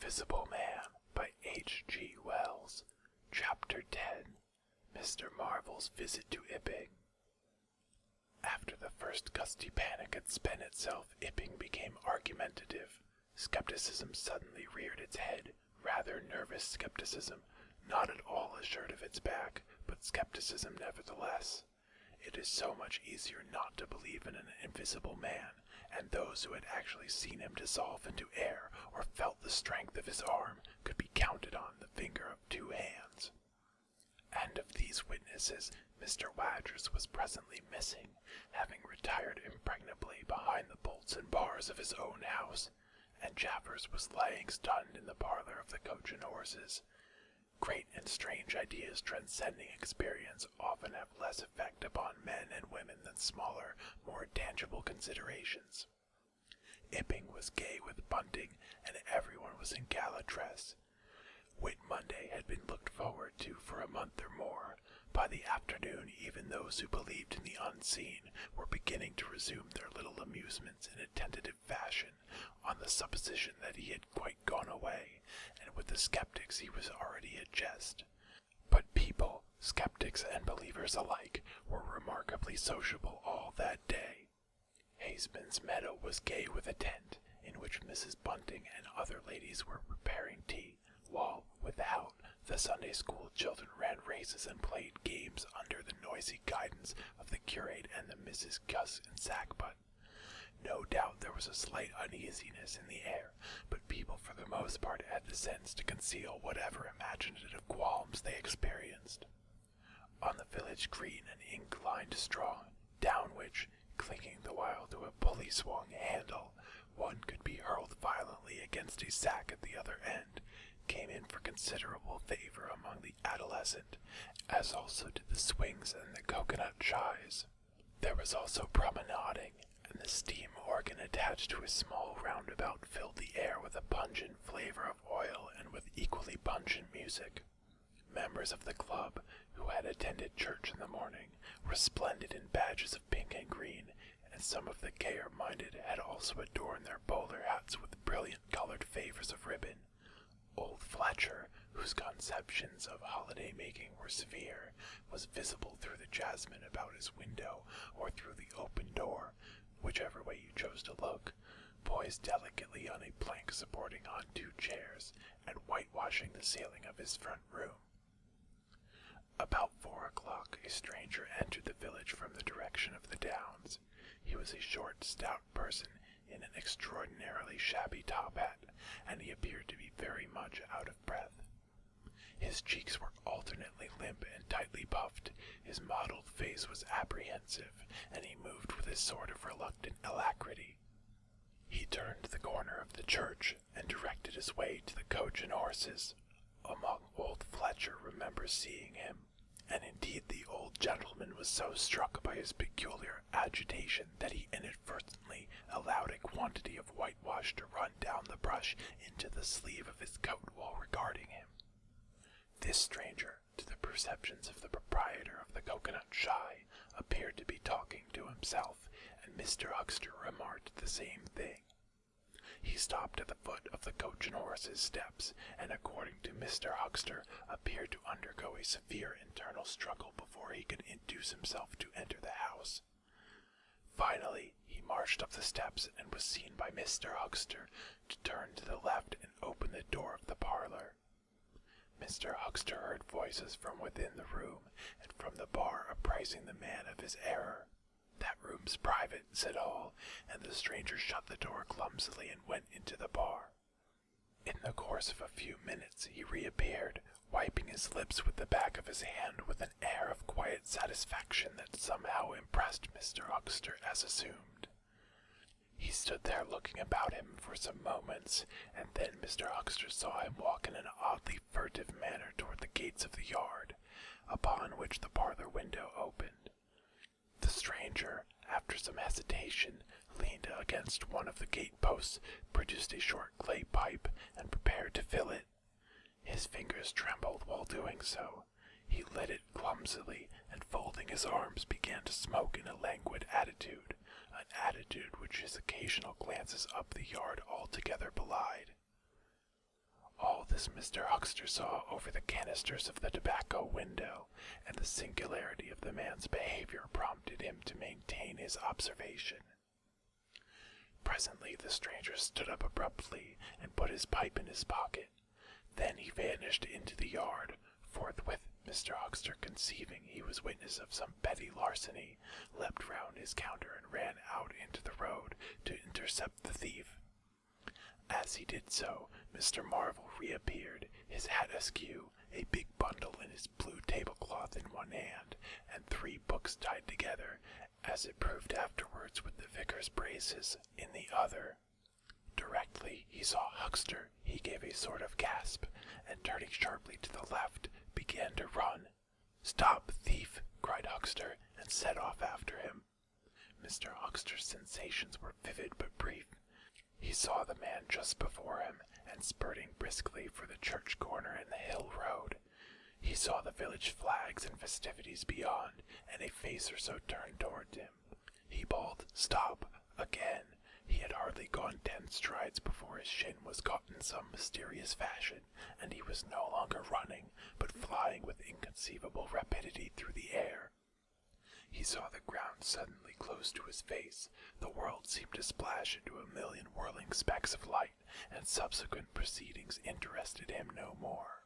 Invisible Man by H.G. Wells. Chapter 10. Mr. Marvel's Visit to Ipping. After the first gusty panic had spent itself, Ipping became argumentative. Skepticism suddenly reared its head, rather nervous skepticism, not at all assured of its back, but skepticism nevertheless. It is so much easier not to believe in an invisible man, and those who had actually seen him dissolve into air or felt the strength of his arm could be counted on the finger of two hands. And of these witnesses, Mr. Wadgers was presently missing, having retired impregnably behind the bolts and bars of his own house, and Jaffers was lying stunned in the parlor of the Coach and Horses. Great and strange ideas transcending experience often have less effect upon men and women than smaller, more tangible considerations. Ipping was gay with bunting, and everyone was in gala dress. Whit Monday had been looked forward to for a month or more. By the afternoon, even those who believed in the unseen were beginning to resume their little amusements in a tentative fashion, on the supposition that he had quite gone away, and with the skeptics he was already a jest. But people, skeptics and believers alike, were remarkably sociable all that day. Haysman's Meadow was gay with a tent, in which Mrs. Bunting and other ladies were preparing tea, while, without, the Sunday school children ran races and played games under the noisy guidance of the curate and the Misses Gus and Sackbut. No doubt there was a slight uneasiness in the air, but people for the most part had the sense to conceal whatever imaginative qualms they experienced. On the village green an inclined strong, down which, clinging the while to a pulley swung handle, one could be hurled violently against a sack at the other end, came in for considerable favor among the adolescent, as also did the swings and the coconut shies. There was also promenading, and the steam organ attached to a small roundabout filled the air with a pungent flavor of oil and with equally pungent music. Members of the club, who had attended church in the morning, were splendid in badges of pink and green, and some of the gayer-minded had also adorned their bowler hats with brilliant-colored favors of ribbon. Old Fletcher, whose conceptions of holiday-making were severe, was visible through the jasmine about his window or through the open door, whichever way you chose to look, poised delicately on a plank supporting on two chairs, and whitewashing the ceiling of his front room. About 4 o'clock a stranger entered the village from the direction of the downs. He was a short, stout person in an extraordinarily shabby top hat, and he appeared to be very much out of breath. His cheeks were alternately limp and tightly puffed, his mottled face was apprehensive, and he moved with a sort of reluctant alacrity. He turned the corner of the church, and directed his way to the Coach and Horses. Among old Fletcher remembers seeing him, and indeed the old gentleman was so struck by his peculiar agitation that he inadvertently allowed a quantity of whitewash to run down the brush into the sleeve of his coat while regarding him. This stranger, to the perceptions of the proprietor of the coconut shy, appeared to be talking to himself, and Mr. Huckster remarked the same thing. He stopped at the foot of the Coach and Horses steps, and according to Mr. Huckster, appeared to undergo a severe internal struggle before he could induce himself to enter the house. Finally, he marched up the steps and was seen by Mr. Huckster to turn to the left and open the door of the parlor. Mr. Huckster heard voices from within the room, and from the bar apprising the man of his error. "That room's private," said Hall, and the stranger shut the door clumsily and went into the bar. In the course of a few minutes he reappeared, wiping his lips with the back of his hand with an air of quiet satisfaction that somehow impressed Mr. Huckster as assumed. He stood there looking about him for some moments, and then Mr. Huckster saw him walk in an oddly furtive manner toward the gates of the yard, upon which the parlor window opened. The stranger, after some hesitation, leaned against one of the gate-posts, produced a short clay pipe, and prepared to fill it. His fingers trembled while doing so. He lit it clumsily, and folding his arms began to smoke in a languid attitude, an attitude which his occasional glances up the yard altogether belied. this Mr. Huckster saw over the canisters of the tobacco window, and the singularity of the man's behavior prompted him to maintain his observation. Presently the stranger stood up abruptly and put his pipe in his pocket. Then he vanished into the yard. Forthwith Mr. Huckster, conceiving he was witness of some petty larceny, leapt round his counter and ran out into the road to intercept the thief. As he did so, Mr. Marvel reappeared, his hat askew, a big bundle in his blue tablecloth in one hand, and 3 books tied together, as it proved afterwards with the vicar's braces, in the other. Directly he saw Huckster, he gave a sort of gasp, and turning sharply to the left, began to run. "Stop, thief!" cried Huckster, and set off after him. Mr. Huckster's sensations were vivid but brief. He saw the man just before him, and spurting briskly for the church corner and the hill road. He saw the village flags and festivities beyond, and a face or so turned toward him. He bawled, "Stop!" again. He had hardly gone 10 strides before his shin was caught in some mysterious fashion, and he was no longer running, but flying with inconceivable rapidity through the air. He saw the ground suddenly close to his face. The world seemed to splash into a million whirling specks of light, and subsequent proceedings interested him no more.